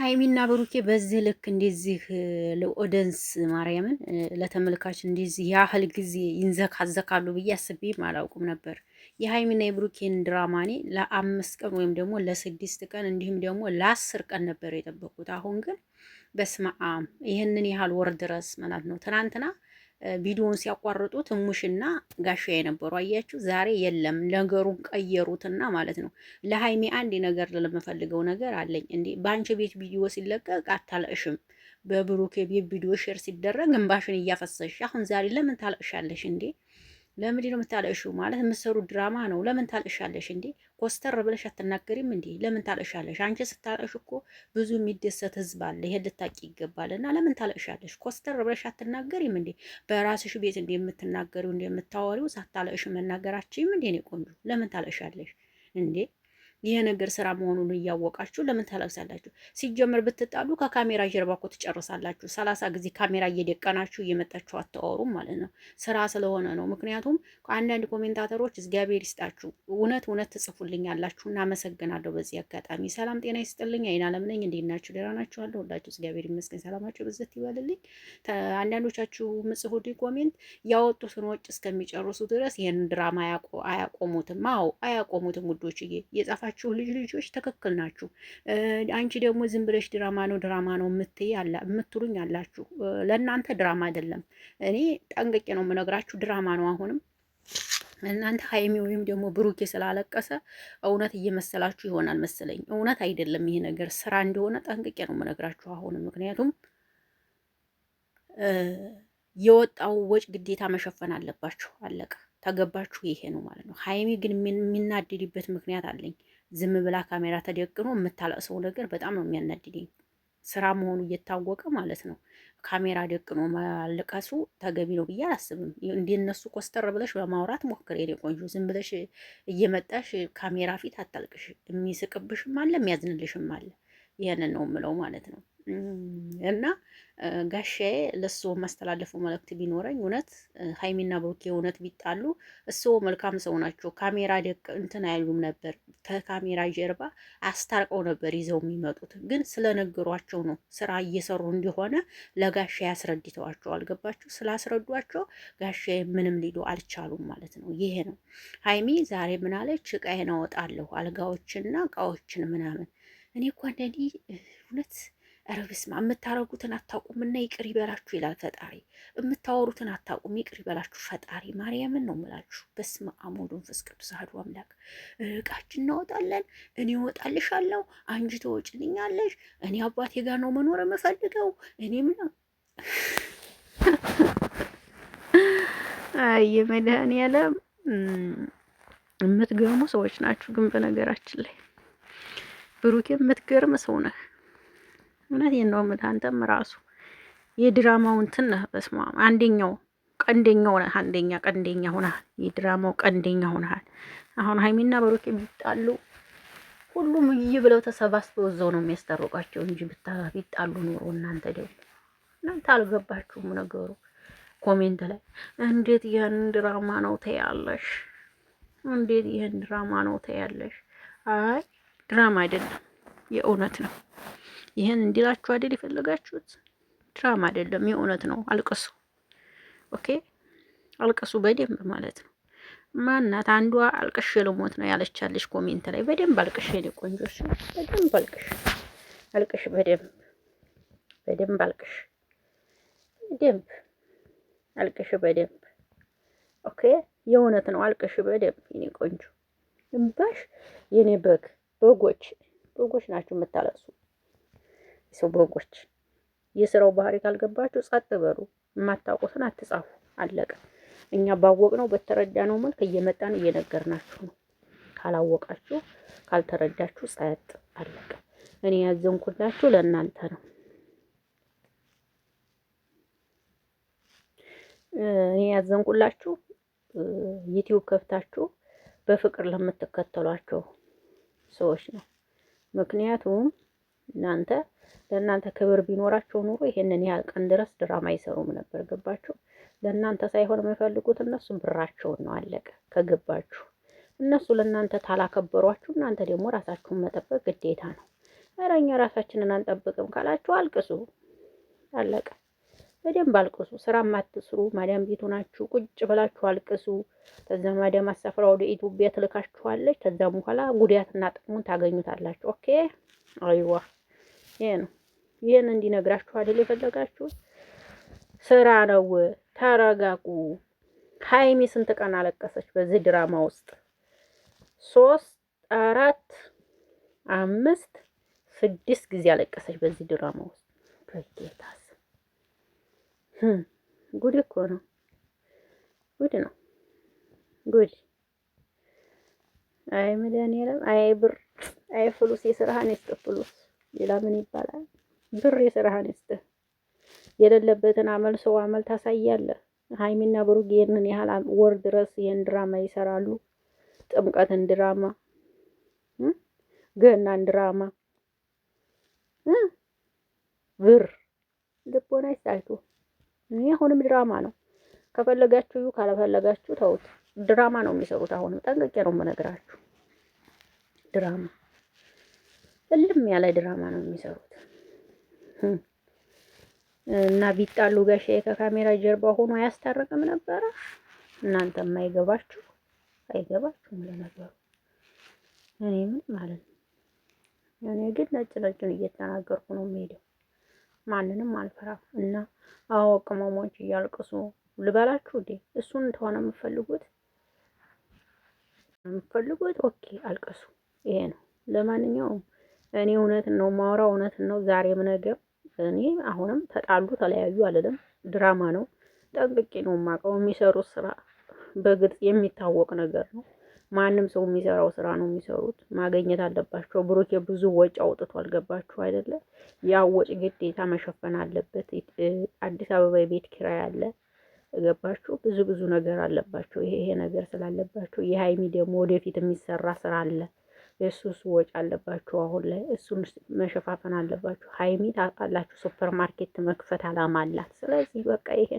ሀይሚና ብሩኬ በዚህ ልክ እንደዚህ ለኦደንስ ማርያምን ለተመልካች እንደዚህ ያህል ጊዜ ይንዘካዘካሉ ብዬ አስቤም አላውቁም ነበር። የሀይሚና የብሩኬን ድራማኔ ለ5 ቀን ወይም ደግሞ ለ6 ቀን እንዲሁም ደግሞ ለ10 ቀን ነበር የጠበቁት። አሁን ግን በስመ አብ ይህንን ያህል ወር ድረስ ማለት ነው። ትናንትና ቪዲዮውን ሲያቋርጡት እሙሽና ጋሻ የነበሩ አያችሁ። ዛሬ የለም ነገሩን ቀየሩትና ማለት ነው። ለሀይሚ አንድ ነገር ለምፈልገው ነገር አለኝ። እንዴ በአንቺ ቤት ቪዲዮ ሲለቀቅ አታለቅሽም? በብሩኬ ቤት ቪዲዮ ሼር ሲደረግ እንባሽን እያፈሰሽ አሁን ዛሬ ለምን ታለቅሻለሽ እንዴ? ለምንድን ነው የምታለቅሽው? ማለት የምትሰሩ ድራማ ነው። ለምን ታለቅሻለሽ እንዴ? ኮስተር ብለሽ አትናገሪም እንዴ? ለምን ታለቅሻለሽ? አንቺ ስታለቅሽ እኮ ብዙ የሚደሰት ህዝብ አለ። ይሄን ልታቂ ይገባል። እና ለምን ታለቅሻለሽ? ኮስተር ብለሽ አትናገሪም እንዴ? በራስሽ ቤት እንደ የምትናገሪው እንደ የምታወሪው ሳታለቅሽ መናገራችሁም እንዴ? ነው ቆንጆ። ለምን ታለቅሻለሽ እንዴ? ይሄ ነገር ስራ መሆኑን እያወቃችሁ ለምን ታለቅሳላችሁ? ሲጀመር ብትጣሉ ከካሜራ ጀርባ እኮ ትጨርሳላችሁ። 30 ጊዜ ካሜራ እየደቀናችሁ እየመጣችሁ አታወሩም ማለት ነው። ስራ ስለሆነ ነው። ምክንያቱም አንዳንድ ኮሜንታተሮች እግዚአብሔር ይስጣችሁ እውነት ትጽፉልኛላችሁ እና አመሰግናለሁ። በዚህ አጋጣሚ ሰላም ጤና ይስጥልኝ። አይን አለም ነኝ። እንዴት ናችሁ? ደህና ናችሁ? አለሁ ሁላችሁ እግዚአብሔር ይመስገን። ሰላማችሁ ብዝት ይበልልኝ። አንዳንዶቻችሁ ምጽፉልኝ ኮሜንት ያወጡትን ወጭ እስከሚጨርሱ ድረስ ይሄን ድራማ አያቆሙትም። አዎ አያቆሙትም ውዶችዬ የጻፋ ያላችሁ ልጆች ትክክል ናችሁ። አንቺ ደግሞ ዝም ብለሽ ድራማ ነው የምትሉኝ አላችሁ። ለእናንተ ድራማ አይደለም። እኔ ጠንቅቄ ነው የምነግራችሁ፣ ድራማ ነው። አሁንም እናንተ ሀይሚ ወይም ደግሞ ብሩኬ ስላለቀሰ እውነት እየመሰላችሁ ይሆናል መሰለኝ። እውነት አይደለም። ይሄ ነገር ስራ እንደሆነ ጠንቅቄ ነው የምነግራችሁ አሁንም። ምክንያቱም የወጣው ወጭ ግዴታ መሸፈን አለባችሁ። አለቀ። ተገባችሁ? ይሄ ነው ማለት ነው። ሀይሚ ግን የሚናድድበት ምክንያት አለኝ። ዝም ብላ ካሜራ ተደቅኖ የምታለቅሰው ነገር በጣም ነው የሚያናድደኝ። ስራ መሆኑ እየታወቀ ማለት ነው። ካሜራ ደቅኖ ማለቀሱ ተገቢ ነው ብዬ አላስብም። እንደነሱ ኮስተር ብለሽ በማውራት ሞክር የኔ ቆንጆ። ዝም ብለሽ እየመጣሽ ካሜራ ፊት አታልቅሽ። የሚስቅብሽም አለ የሚያዝንልሽም አለ። ይሄንን ነው የምለው ማለት ነው። እና ጋሻዬ ለሱ ማስተላለፈው መልእክት ቢኖረኝ እውነት ሀይሚና ብሩኬ እውነት ቢጣሉ እሱ መልካም ሰው ናቸው። ካሜራ ደቅ እንትን አይሉም ነበር። ከካሜራ ጀርባ አስታርቀው ነበር ይዘው የሚመጡት። ግን ስለነገሯቸው ነው ስራ እየሰሩ እንደሆነ ለጋሻ ያስረድተዋቸው አልገባችሁ? ስላስረዷቸው ጋሻ ምንም ሊሉ አልቻሉም ማለት ነው። ይሄ ነው። ሀይሚ ዛሬ ምናለች? እቃዬን አወጣለሁ አልጋዎችንና እቃዎችን ምናምን። እኔ እኮ አንዳንዴ እውነት ኧረ በስመ አብ የምታረጉትን አታውቁምና ይቅር ይበላችሁ ይላል ፈጣሪ። የምታወሩትን አታውቁም ይቅር ይበላችሁ ፈጣሪ። ማርያምን ነው የምላችሁ። በስመ አብ ወወልድ ወመንፈስ ቅዱስ አሐዱ አምላክ። እቃችን እናወጣለን። እኔ እወጣልሻለሁ፣ አንቺ ትወጪልኛለሽ። እኔ አባቴ ጋር ነው መኖር የምፈልገው። እኔ ምን አይ መድኃኒዓለም የምትገርሙ ሰዎች ናችሁ። ግን በነገራችን ላይ ብሩኬ የምትገርም ሰው ነህ። እውነቴን ነው የምልህ። አንተም ራሱ የድራማው እንትን ነህ። በስመ አብ ቀንደኛው ነህ። ቀንደኛ ሆነሃል። የድራማው ቀንደኛ ሆነሃል። አሁን ሀይሚና ብሩኬ ቢጣሉ ሁሉም ብለው ተሰባስበው እዛው ነው የሚያስታርቋቸው እንጂ ቢጣሉ ኖሮ እናንተ አልገባችሁም ነገሩ። ኮሜንት ላይ እንዴት ይህን ድራማ ነው ተያለሽ? እንዴት ይህን ድራማ ነው ተያለሽ? አይ ድራማ አይደለም፣ የእውነት ነው። ይህን እንዲላችሁ አይደል የፈለጋችሁት? ድራማ አይደለም፣ የእውነት ነው። አልቅሱ። ኦኬ አልቅሱ በደንብ ማለት ነው። ማናት አንዷ አልቅሽ ልሞት ነው ያለቻለሽ ኮሜንት ላይ። በደንብ አልቅሽ የኔ ቆንጆሽ፣ በደንብ አልቅሽ፣ በደንብ አልቅሽ በደንብ ኦኬ። የእውነት ነው። አልቅሽ በደንብ የኔ ቆንጆ። እምባሽ የኔ በጎች ናችሁ የምታለቅሱ ሰው በጎች። የስራው ባህሪ ካልገባችሁ ጸጥ በሉ። የማታውቁትን አትጻፉ። አለቀ። እኛ ባወቅነው በተረዳነው መልክ እየመጣን እየነገርናችሁ ነው። ካላወቃችሁ ካልተረዳችሁ ጸጥ። አለቀ። እኔ ያዘንኩላችሁ ለእናንተ ነው። ዩቲዩብ ከፍታችሁ በፍቅር ለምትከተሏቸው ሰዎች ነው። ምክንያቱም ለእናንተ ክብር ቢኖራቸው ኑሮ ይሄንን ያህል ቀን ድረስ ድራማ አይሰሩም ነበር። ገባችሁ? ለእናንተ ሳይሆን የሚፈልጉት እነሱ ብራቸውን ነው። አለቀ። ከገባችሁ እነሱ ለእናንተ ታላከበሯችሁ፣ እናንተ ደግሞ ራሳችሁን መጠበቅ ግዴታ ነው። ኧረ እኛ ራሳችንን አንጠብቅም ካላችሁ አልቅሱ፣ አለቀ። በደንብ አልቅሱ። ስራም አትስሩ። ማዳም ቤቱ ናችሁ፣ ቁጭ ብላችሁ አልቅሱ። ከዛ ማዳም አሳፍራ ወደ ኢትዮጵያ ትልካችኋለች። ከዛም በኋላ ጉዳትና ጥቅሙን ታገኙታላችሁ። ኦኬ አይዋ፣ ይሄ ነው። ይሄን እንዲነግራችሁ አይደል የፈለጋችሁ? ስራ ነው። ተረጋጉ። ሀይሚ ስንት ቀን አለቀሰች በዚህ ድራማ ውስጥ? 3 4 5 6 ጊዜ አለቀሰች በዚህ ድራማ ውስጥ። በጌታስ ጉድ እኮ ነው። ጉድ ነው ጉድ። አይ መድኃኒዓለም፣ አይ ብር፣ አይ ፍሉስ። የስራህን ይስጥህ ፍሉስ። ሌላ ምን ይባላል? ብር የስራህን ይስጥህ። የሌለበትን አመል ሰው አመል ታሳያለህ። ሀይሚና ብሩክ ይሄንን ያህል ወር ድረስ ይሄን ድራማ ይሰራሉ። ጥምቀትን ድራማ፣ ገናን ድራማ፣ ብር ልቦና ይስጣችሁ። አሁንም ድራማ ነው። ከፈለጋችሁ ካለፈለጋችሁ ተውት። ድራማ ነው የሚሰሩት። አሁንም ጠንቅቄ ነው የምነግራችሁ። ድራማ፣ እልም ያለ ድራማ ነው የሚሰሩት። እና ቢጣሉ ጋሼ ከካሜራ ጀርባ ሆኖ አያስታርቅም ነበረ። እናንተ የማይገባችሁ አይገባችሁም። ለነገሩ እኔ ምን ማለት ነው? እኔ ግን ነጭ ነጩን እየተናገርኩ ነው የምሄደው። ማንንም አልፈራም። እና አዎ ቅመሞች እያልቅሱ ልበላችሁ እንዴ? እሱን ተሆነ የምትፈልጉት ኦኬ አልቅሱ። ይሄ ነው። ለማንኛውም እኔ እውነትን ነው ማውራው፣ እውነትን ነው ዛሬም ነገም። እኔ አሁንም ተጣሉ ተለያዩ አልልም። ድራማ ነው። ጠንቅቄ ነው የማውቀው። የሚሰሩት ስራ በግልጽ የሚታወቅ ነገር ነው። ማንም ሰው የሚሰራው ስራ ነው የሚሰሩት። ማገኘት አለባቸው። ብሩኬ ብዙ ወጪ አውጥቷል። ገባችሁ አይደለ? ያ ወጪ ግዴታ መሸፈን አለበት። አዲስ አበባ የቤት ኪራይ አለ። ገባችሁ? ብዙ ነገር አለባቸው። ይሄ ነገር ስላለባቸው የሀይሚ ደግሞ ወደፊት የሚሰራ ስራ አለ። የሱስ ወጪ አለባቸው። አሁን ላይ እሱን መሸፋፈን አለባቸው። ሀይሚ ታውቃላችሁ ሱፐር ማርኬት መክፈት አላማ አላት። ስለዚህ በቃ ይሄ